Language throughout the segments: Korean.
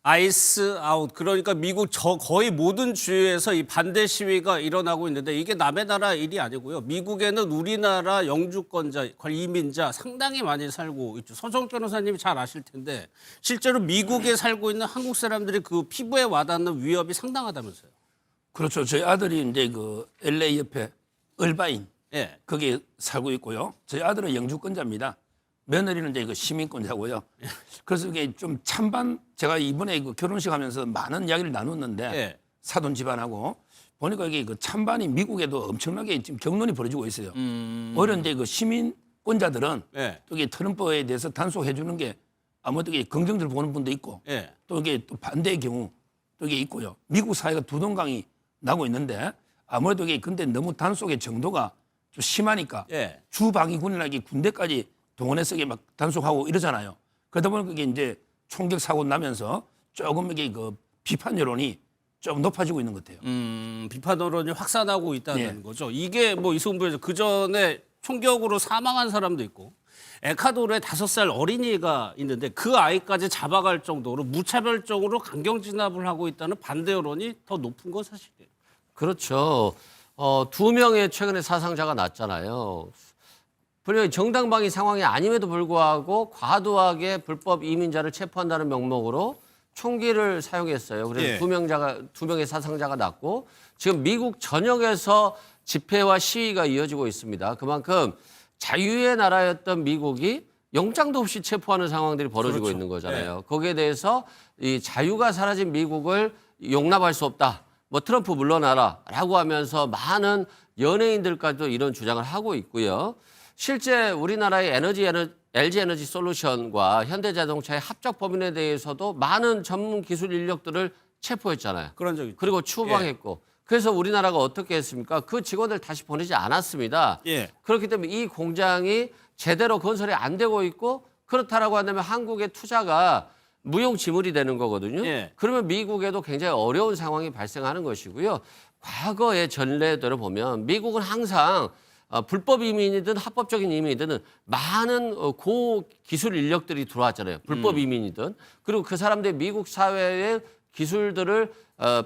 아이스 아웃. 그러니까 미국 거의 모든 주에서 이 반대 시위가 일어나고 있는데 이게 남의 나라 일이 아니고요. 미국에는 우리나라 영주권자, 이민자 상당히 많이 살고 있죠. 서정 변호사님이 잘 아실 텐데 실제로 미국에 살고 있는 한국 사람들이 그 피부에 와닿는 위협이 상당하다면서요. 그렇죠. 저희 아들이 이제 그 LA 옆에 얼바인 예. 거기에 살고 있고요. 저희 아들은 영주권자입니다. 며느리는 이제 그 시민권자고요. 그래서 이게 좀 찬반 제가 이번에 그 결혼식 하면서 많은 이야기를 나눴는데 예. 사돈 집안하고 보니까 이게 그 찬반이 미국에도 엄청나게 지금 격론이 벌어지고 있어요. 오히려 이제 그 시민권자들은 예. 또 이게 트럼프에 대해서 단속해 주는 게 아무래도 이게 긍정적으로 보는 분도 있고 예. 또 이게 또 반대의 경우 또 이게 있고요. 미국 사회가 두동강이 나고 있는데 아무래도 이게 근데 너무 단속의 정도가 좀 심하니까 예. 주방위군이나 이게 군대까지 동원해서 이게 막 단속하고 이러잖아요. 그러다 보니까 이게 이제 총격 사고 나면서 조금 이게 그 비판 여론이 좀 높아지고 있는 것 같아요. 비판 여론이 확산하고 있다는 예. 거죠. 이게 뭐 이승훈 그 전에 총격으로 사망한 사람도 있고 에콰도르에 5살 어린이가 있는데 그 아이까지 잡아갈 정도로 무차별적으로 강경 진압을 하고 있다는 반대 여론이 더 높은 건 사실이에요. 그렇죠. 2명의 최근에 사상자가 났잖아요. 분명히 정당방위 상황이 아님에도 불구하고 과도하게 불법 이민자를 체포한다는 명목으로 총기를 사용했어요. 그래서 예. 두 명의 사상자가 났고 지금 미국 전역에서 집회와 시위가 이어지고 있습니다. 그만큼 자유의 나라였던 미국이 영장도 없이 체포하는 상황들이 벌어지고 그렇죠. 있는 거잖아요. 거기에 대해서 이 자유가 사라진 미국을 용납할 수 없다. 뭐 트럼프 물러나라라고 하면서 많은 연예인들까지도 이런 주장을 하고 있고요. 실제 우리나라의 LG 에너지 솔루션과 현대자동차의 합작 법인에 대해서도 많은 전문 기술 인력들을 체포했잖아요. 그런 적이 있죠. 그리고 추방했고. 그래서 우리나라가 어떻게 했습니까? 그 직원들 다시 보내지 않았습니다. 예. 그렇기 때문에 이 공장이 제대로 건설이 안 되고 있고 그렇다라고 한다면 한국의 투자가 무용지물이 되는 거거든요. 예. 그러면 미국에도 굉장히 어려운 상황이 발생하는 것이고요. 과거의 전례들을 보면 미국은 항상 불법 이민이든 합법적인 이민이든 많은 고기술 인력들이 들어왔잖아요. 불법 이민이든. 그리고 그 사람들이 미국 사회의 기술들을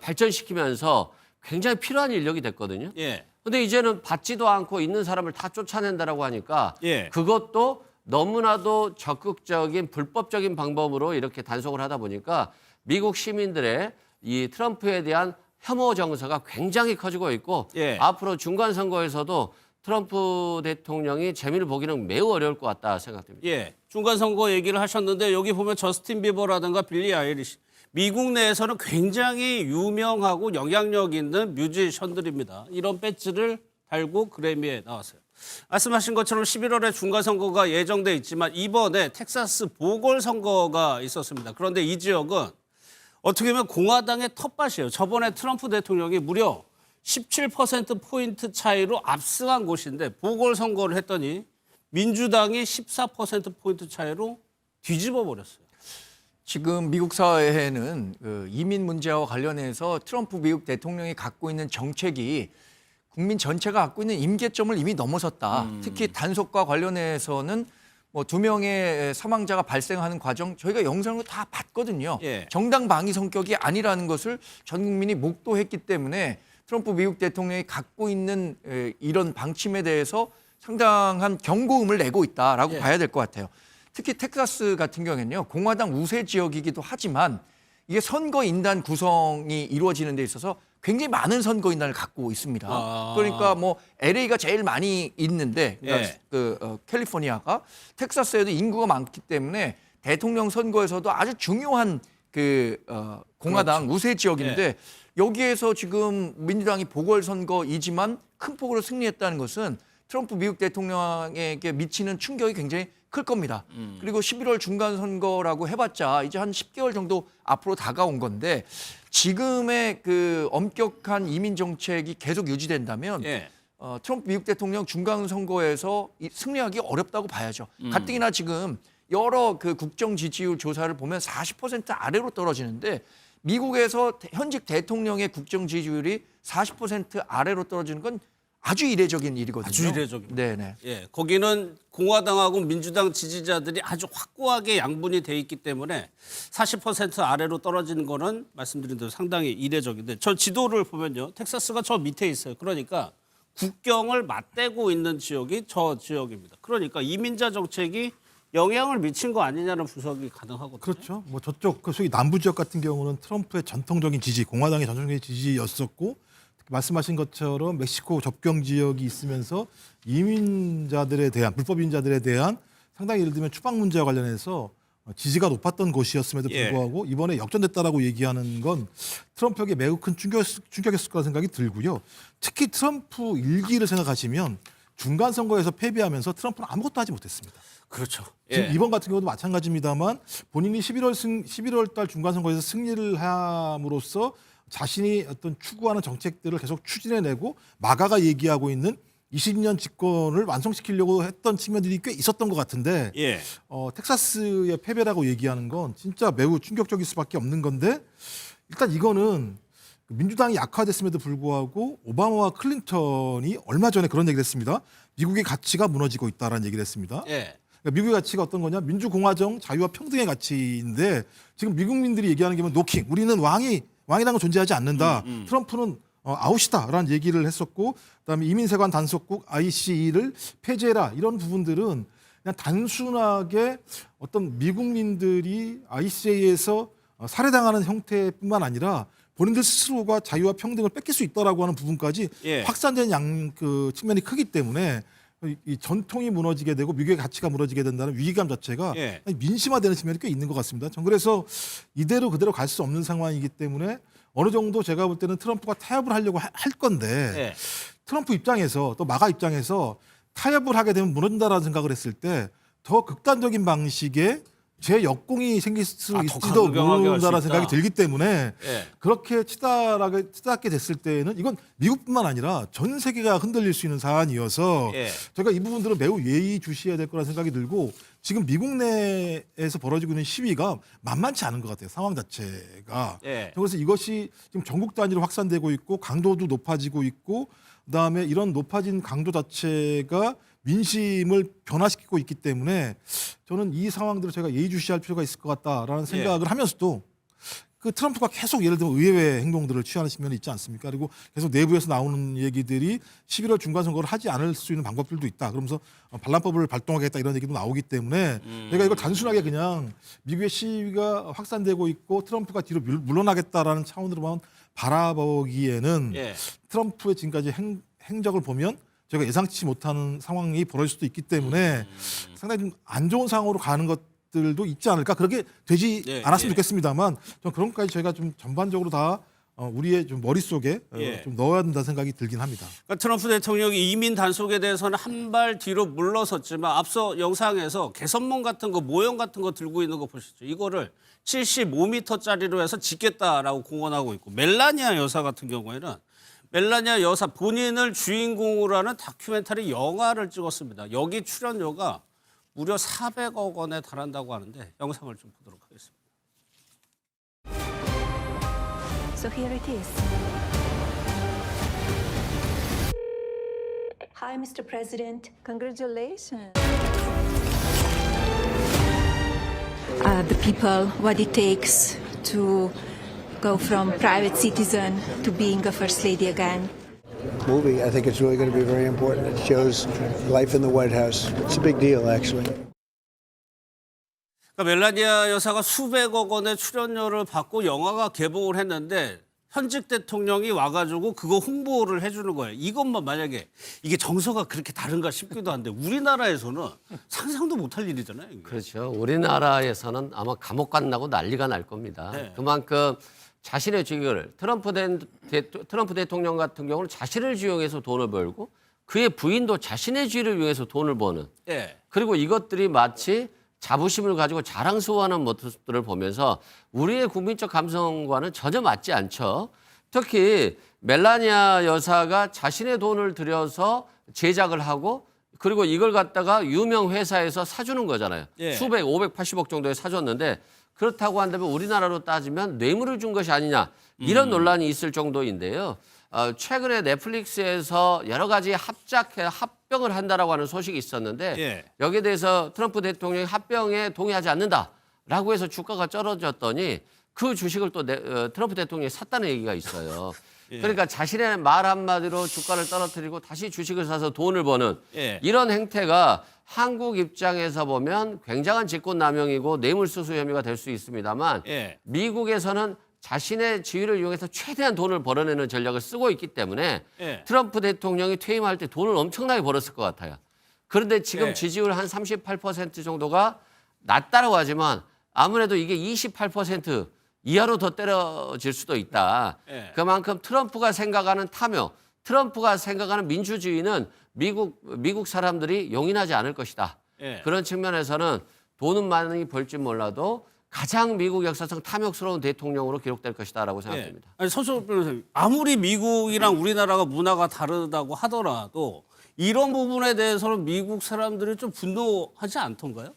발전시키면서 굉장히 필요한 인력이 됐거든요. 예. 근데 이제는 받지도 않고 있는 사람을 다 쫓아낸다라고 하니까 예. 그것도 너무나도 적극적인 불법적인 방법으로 이렇게 단속을 하다 보니까 미국 시민들의 이 트럼프에 대한 혐오 정서가 굉장히 커지고 있고 예. 앞으로 중간 선거에서도 트럼프 대통령이 재미를 보기는 매우 어려울 것 같다 생각됩니다. 예. 중간 선거 얘기를 하셨는데 여기 보면 저스틴 비버라든가 빌리 아이리시 미국 내에서는 굉장히 유명하고 영향력 있는 뮤지션들입니다. 이런 배지를 달고 그래미에 나왔어요. 말씀하신 것처럼 11월에 중간선거가 예정돼 있지만 이번에 텍사스 보궐선거가 있었습니다. 그런데 이 지역은 어떻게 보면 공화당의 텃밭이에요. 저번에 트럼프 대통령이 무려 17%포인트 차이로 압승한 곳인데 보궐선거를 했더니 민주당이 14%포인트 차이로 뒤집어 버렸어요. 지금 미국 사회에는 그 이민 문제와 관련해서 트럼프 미국 대통령이 갖고 있는 정책이 국민 전체가 갖고 있는 임계점을 이미 넘어섰다. 특히 단속과 관련해서는 뭐 2명의 사망자가 발생하는 과정 저희가 영상으로 다 봤거든요. 예. 정당 방위 성격이 아니라는 것을 전 국민이 목도했기 때문에 트럼프 미국 대통령이 갖고 있는 이런 방침에 대해서 상당한 경고음을 내고 있다라고 예. 봐야 될 것 같아요. 특히 텍사스 같은 경우에는요. 공화당 우세 지역이기도 하지만 이게 선거인단 구성이 이루어지는 데 있어서 굉장히 많은 선거인단을 갖고 있습니다. 그러니까 뭐 LA가 제일 많이 있는데 그러니까 예. 캘리포니아가 텍사스에도 인구가 많기 때문에 대통령 선거에서도 아주 중요한 공화당 그렇죠. 우세 지역인데 여기에서 지금 민주당이 보궐선거이지만 큰 폭으로 승리했다는 것은 트럼프 미국 대통령에게 미치는 충격이 굉장히 클 겁니다. 그리고 11월 중간선거라고 해봤자 이제 한 10개월 정도 앞으로 다가온 건데 지금의 그 엄격한 이민 정책이 계속 유지된다면 예. 트럼프 미국 대통령 중간선거에서 승리하기 어렵다고 봐야죠. 가뜩이나 지금 여러 그 국정 지지율 조사를 보면 40% 아래로 떨어지는데 미국에서 현직 대통령의 국정 지지율이 40% 아래로 떨어지는 건 아주 이례적인 일이거든요. 아주 이례적입니다. 네네. 예, 거기는 공화당하고 민주당 지지자들이 아주 확고하게 양분이 돼 있기 때문에 40% 아래로 떨어지는 거는 말씀드린 대로 상당히 이례적인데 저 지도를 보면요. 텍사스가 저 밑에 있어요. 그러니까 국경을 맞대고 있는 지역이 저 지역입니다. 그러니까 이민자 정책이 영향을 미친 거 아니냐는 분석이 가능하거든요. 그렇죠. 뭐 저쪽 그 소위 남부 지역 같은 경우는 트럼프의 전통적인 지지, 공화당의 전통적인 지지였었고 말씀하신 것처럼 멕시코 접경 지역이 있으면서 이민자들에 대한 불법 이민자들에 대한 상당히 예를 들면 추방 문제와 관련해서 지지가 높았던 곳이었음에도 불구하고 이번에 역전됐다라고 얘기하는 건 트럼프에게 매우 큰 충격이었을 거라 생각이 들고요. 특히 트럼프 일기를 생각하시면 중간 선거에서 패배하면서 트럼프는 아무것도 하지 못했습니다. 그렇죠. 지금 예. 이번 같은 경우도 마찬가지입니다만 본인이 11월 달 중간 선거에서 승리를 함으로써 자신이 어떤 추구하는 정책들을 계속 추진해내고 마가가 얘기하고 있는 20년 집권을 완성시키려고 했던 측면들이 꽤 있었던 것 같은데 예. 텍사스의 패배라고 얘기하는 건 진짜 매우 충격적일 수밖에 없는 건데 일단 이거는 민주당이 약화됐음에도 불구하고 오바마와 클린턴이 얼마 전에 그런 얘기를 했습니다. 미국의 가치가 무너지고 있다라는 얘기를 했습니다. 예. 그러니까 미국의 가치가 어떤 거냐? 민주공화정, 자유와 평등의 가치인데 지금 미국민들이 얘기하는 게 노킹. 우리는 왕이라는 건 존재하지 않는다. 트럼프는 아웃이다라는 얘기를 했었고 그다음에 이민세관 단속국 ICE를 폐지해라. 이런 부분들은 그냥 단순하게 어떤 미국민들이 ICA에서 살해당하는 형태뿐만 아니라 본인들 스스로가 자유와 평등을 뺏길 수 있다라고 하는 부분까지 예. 확산된 측면이 크기 때문에 이 전통이 무너지게 되고 미국의 가치가 무너지게 된다는 위기감 자체가 예. 민심화되는 측면이 꽤 있는 것 같습니다. 전 그래서 이대로 그대로 갈 수 없는 상황이기 때문에 어느 정도 제가 볼 때는 트럼프가 타협을 하려고 할 건데 예. 트럼프 입장에서 또 마가 입장에서 타협을 하게 되면 무너진다라는 생각을 했을 때 더 극단적인 방식의 재역공이 생길 수 더 있을지도 강경하게 할수 모른다는 있다. 생각이 들기 때문에 예. 그렇게 치닫게 됐을 때는 이건 미국뿐만 아니라 전 세계가 흔들릴 수 있는 사안이어서 예. 제가 이 부분들은 매우 예의주시해야 될 거라는 생각이 들고 지금 미국 내에서 벌어지고 있는 시위가 만만치 않은 것 같아요. 상황 자체가. 예. 그래서 이것이 지금 전국 단위로 확산되고 있고 강도도 높아지고 있고 그다음에 이런 높아진 강도 자체가 민심을 변화시키고 있기 때문에 저는 이 상황들을 제가 예의주시할 필요가 있을 것 같다라는 생각을 하면서도 그 트럼프가 계속 예를 들면 의외의 행동들을 취하는 측면이 있지 않습니까? 그리고 계속 내부에서 나오는 얘기들이 11월 중간 선거를 하지 않을 수 있는 방법들도 있다. 그러면서 반란법을 발동하겠다 이런 얘기도 나오기 때문에 내가 이걸 단순하게 그냥 미국의 시위가 확산되고 있고 트럼프가 뒤로 물러나겠다라는 차원으로만 바라보기에는 예. 트럼프의 지금까지 행적을 보면 저희가 예상치 못하는 상황이 벌어질 수도 있기 때문에 상당히 좀 안 좋은 상황으로 가는 것들도 있지 않을까. 그렇게 되지 예, 않았으면 예. 좋겠습니다만 전 그런 것까지 저희가 좀 전반적으로 다 우리의 좀 머릿속에 예. 좀 넣어야 된다 생각이 들긴 합니다. 그러니까 트럼프 대통령이 이민 단속에 대해서는 한 발 뒤로 물러섰지만 앞서 영상에서 개선문 같은 거 모형 같은 거 들고 있는 거 보시죠. 이거를 75m짜리로 해서 짓겠다라고 공언하고 있고 멜라니아 여사 같은 경우에는 멜라니아 여사 본인을 주인공으로 하는 다큐멘터리 영화를 찍었습니다. 여기 출연료가 무려 400억 원에 달한다고 하는데 영상을 좀 보도록 하겠습니다. So here it is. Hi, Mr. President. Congratulations. The people, what it takes to go from private citizen to being a first lady again. Movie. I think it's really going to be very important. It shows life in the White House. It's a big deal, actually. 그러니까 멜라니아 여사가 수백억 원의 출연료를 받고 영화가 개봉을 했는데 현직 대통령이 와가지고 그거 홍보를 해주는 거예요. 이것만 만약에 이게 정서가 그렇게 다른가 싶기도 한데 우리나라에서는 상상도 못할 일이잖아요. 이게. 그렇죠. 우리나라에서는 아마 감옥 간다고 난리가 날 겁니다. 네. 그만큼 자신의 주익을 트럼프 대통령 같은 경우는 자신을 주용해서 돈을 벌고 그의 부인도 자신의 주의를 위해서 돈을 버는 예. 그리고 이것들이 마치 자부심을 가지고 자랑스러워하는 모습들을 보면서 우리의 국민적 감성과는 전혀 맞지 않죠. 특히 멜라니아 여사가 자신의 돈을 들여서 제작을 하고 그리고 이걸 갖다가 유명 회사에서 사주는 거잖아요. 예. 수백, 580억 정도에 사줬는데 그렇다고 한다면 우리나라로 따지면 뇌물을 준 것이 아니냐 이런 논란이 있을 정도인데요. 최근에 넷플릭스에서 여러 가지 합병을 한다라고 하는 소식이 있었는데 예. 여기에 대해서 트럼프 대통령이 합병에 동의하지 않는다라고 해서 주가가 떨어졌더니 그 주식을 또 트럼프 대통령이 샀다는 얘기가 있어요. 그러니까 자신의 말 한마디로 주가를 떨어뜨리고 다시 주식을 사서 돈을 버는 예. 이런 행태가 한국 입장에서 보면 굉장한 직권남용이고 뇌물수수 혐의가 될 수 있습니다만 예. 미국에서는 자신의 지위를 이용해서 최대한 돈을 벌어내는 전략을 쓰고 있기 때문에 예. 트럼프 대통령이 퇴임할 때 돈을 엄청나게 벌었을 것 같아요. 그런데 지금 예. 지지율 한 38% 정도가 낮다라고 하지만 아무래도 이게 28% 이하로 더 떨어질 수도 있다. 예. 그만큼 트럼프가 생각하는 탐욕, 트럼프가 생각하는 민주주의는 미국 사람들이 용인하지 않을 것이다. 예. 그런 측면에서는 돈은 많이 벌지 몰라도 가장 미국 역사상 탐욕스러운 대통령으로 기록될 것이다라고 생각합니다. 아니, 서초 변호사님, 아무리 미국이랑 우리나라가 문화가 다르다고 하더라도 이런 부분에 대해서는 미국 사람들이 좀 분노하지 않던가요?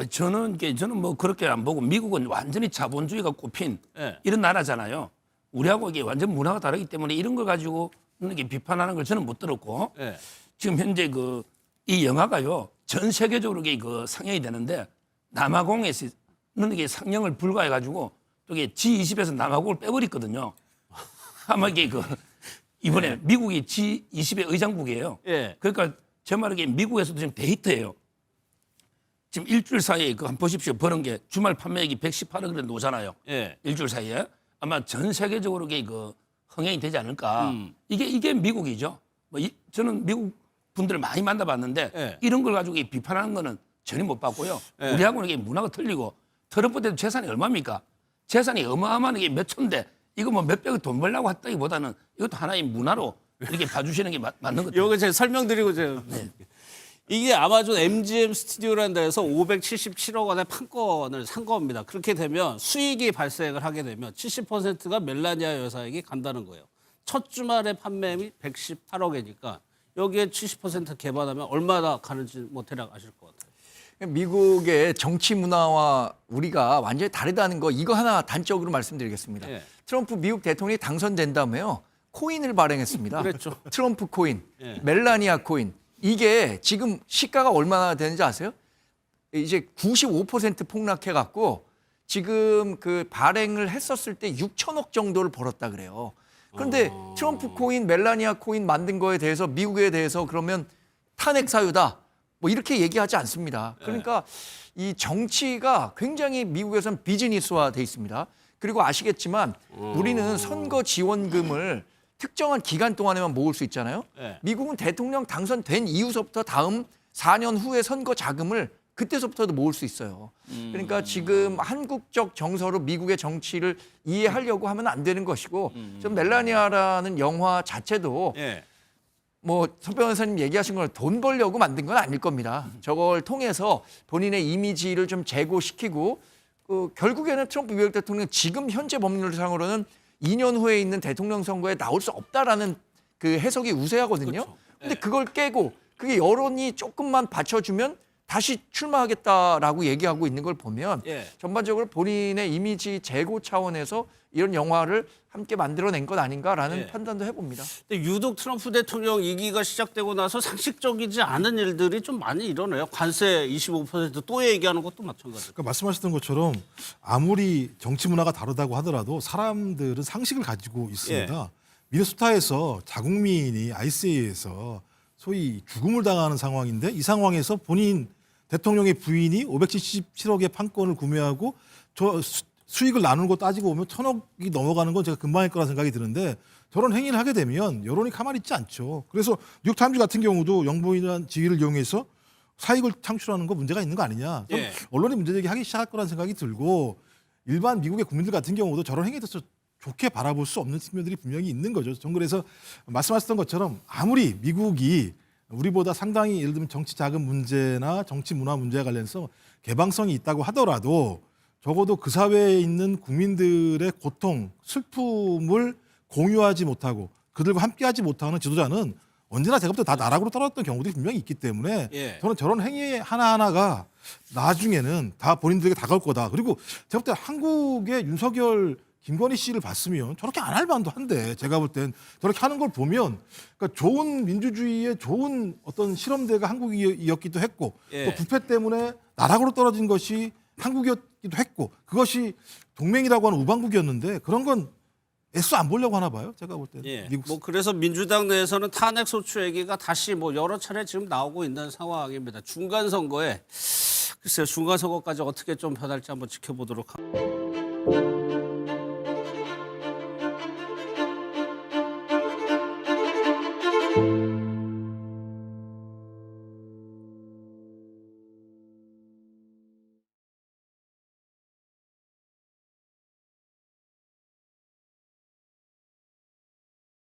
저는 뭐 그렇게 안 보고 미국은 완전히 자본주의가 꼽힌 예. 이런 나라잖아요. 우리하고 이게 완전 문화가 다르기 때문에 이런 걸 가지고 이렇게 비판하는 걸 저는 못 들었고 예. 지금 현재 이 영화가요 전 세계적으로 상영이 되는데 남아공에서는 이게 상영을 불가해가지고 또 이게 G20에서 남아공을 빼버렸거든요. 아마 이게 이번에 미국이 G20의 의장국이에요. 예. 그러니까 제 말은 미국에서도 지금 데이터예요. 지금 일주일 사이에 한번 보십시오. 버는 게 주말 판매액이 118억 원 노잖아요. 예. 일주일 사이에 아마 전 세계적으로 흥행이 되지 않을까. 이게 미국이죠. 저는 미국 분들을 많이 만나봤는데 예. 이런 걸 가지고 비판하는 거는 전혀 못 봤고요. 예. 우리하고는 이게 문화가 틀리고 트럼프 때도 재산이 얼마입니까? 재산이 어마어마한 게 몇 천대. 이거 뭐 몇백억 돈 벌려고 했다기보다는 이것도 하나의 문화로 이렇게 봐주시는 게 맞는 것 같아요. 요거 제가 설명드리고 제가 이게 아마존 MGM 스튜디오라는 데에서 577억 원의 판권을 산 겁니다. 그렇게 되면 수익이 발생을 하게 되면 70%가 멜라니아 여사에게 간다는 거예요. 첫 주말에 판매액이 118억이니까 여기에 70% 개반하면 얼마나 가는지 뭐 대략 아실 것 같아요. 미국의 정치 문화와 우리가 완전히 다르다는 거 이거 하나 단적으로 말씀드리겠습니다. 예. 트럼프 미국 대통령이 당선된 다음에요. 코인을 발행했습니다. 그랬죠. 트럼프 코인, 예. 멜라니아 코인. 이게 지금 시가가 얼마나 되는지 아세요? 이제 95% 폭락해 갖고 지금 발행을 했었을 때 6천억 정도를 벌었다 그래요. 그런데 트럼프 코인, 멜라니아 코인 만든 거에 대해서 미국에 대해서 그러면 탄핵 사유다. 뭐 이렇게 얘기하지 않습니다. 그러니까 이 정치가 굉장히 미국에서는 비즈니스화 돼 있습니다. 그리고 아시겠지만 우리는 선거 지원금을 특정한 기간 동안에만 모을 수 있잖아요. 네. 미국은 대통령 당선된 이후서부터 다음 4년 후에 선거 자금을 그때서부터도 모을 수 있어요. 그러니까 지금 한국적 정서로 미국의 정치를 이해하려고 하면 안 되는 것이고 좀 멜라니아라는 영화 자체도 예. 뭐 선 변호사님 얘기하신 걸 돈 벌려고 만든 건 아닐 겁니다. 저걸 통해서 본인의 이미지를 좀 제고시키고 결국에는 트럼프 미국 대통령 지금 현재 법률상으로는 2년 후에 있는 대통령 선거에 나올 수 없다라는 해석이 우세하거든요. 근데 그걸 깨고 그게 여론이 조금만 받쳐주면 다시 출마하겠다라고 얘기하고 있는 걸 보면 예. 전반적으로 본인의 이미지 제고 차원에서 이런 영화를 함께 만들어낸 것 아닌가라는 예. 판단도 해봅니다. 근데 유독 트럼프 대통령 2기가 시작되고 나서 상식적이지 않은 일들이 좀 많이 일어나요. 관세 25%또 얘기하는 것도 마찬가지고. 그러니까 말씀하셨던 것처럼 아무리 정치 문화가 다르다고 하더라도 사람들은 상식을 가지고 있습니다. 미네소타에서 자국민이 ICA에서 소위 죽음을 당하는 상황인데 이 상황에서 본인 대통령의 부인이 577억의 판권을 구매하고 수익을 나누는 거 따지고 보면 1,000억이 넘어가는 건 제가 금방일 거라 생각이 드는데 저런 행위를 하게 되면 여론이 가만히 있지 않죠. 그래서 뉴욕타임즈 같은 경우도 영부인이라는 지위를 이용해서 사익을 창출하는 거 문제가 있는 거 아니냐. 좀 예. 언론이 문제제기하기 시작할 거라는 생각이 들고 일반 미국의 국민들 같은 경우도 저런 행위에 대해서 좋게 바라볼 수 없는 측면들이 분명히 있는 거죠. 전 그래서 말씀하셨던 것처럼 아무리 미국이 우리보다 상당히 예를 들면 정치 자금 문제나 정치 문화 문제에 관련해서 개방성이 있다고 하더라도 적어도 그 사회에 있는 국민들의 고통, 슬픔을 공유하지 못하고 그들과 함께하지 못하는 지도자는 언제나 제가 볼 때 다 나락으로 떨어졌던 경우들이 분명히 있기 때문에 예. 저는 저런 행위 하나하나가 나중에는 다 본인들에게 다가올 거다. 그리고 제가 볼 때 한국의 윤석열 김건희 씨를 봤으면 저렇게 안 할 만도 한데 제가 볼 땐 저렇게 하는 걸 보면 그러니까 좋은 민주주의의 좋은 어떤 실험대가 한국이었기도 했고 예. 또 부패 때문에 나락으로 떨어진 것이 한국이었기도 했고 그것이 동맹이라고 하는 우방국이었는데 그런 건 애써 안 보려고 하나 봐요. 제가 볼 때는. 예. 미국 뭐 그래서 민주당 내에서는 탄핵 소추 얘기가 다시 뭐 여러 차례 지금 나오고 있는 상황입니다. 중간 선거에 글쎄요 중간 선거까지 어떻게 좀 변할지 한번 지켜보도록 하겠습니다.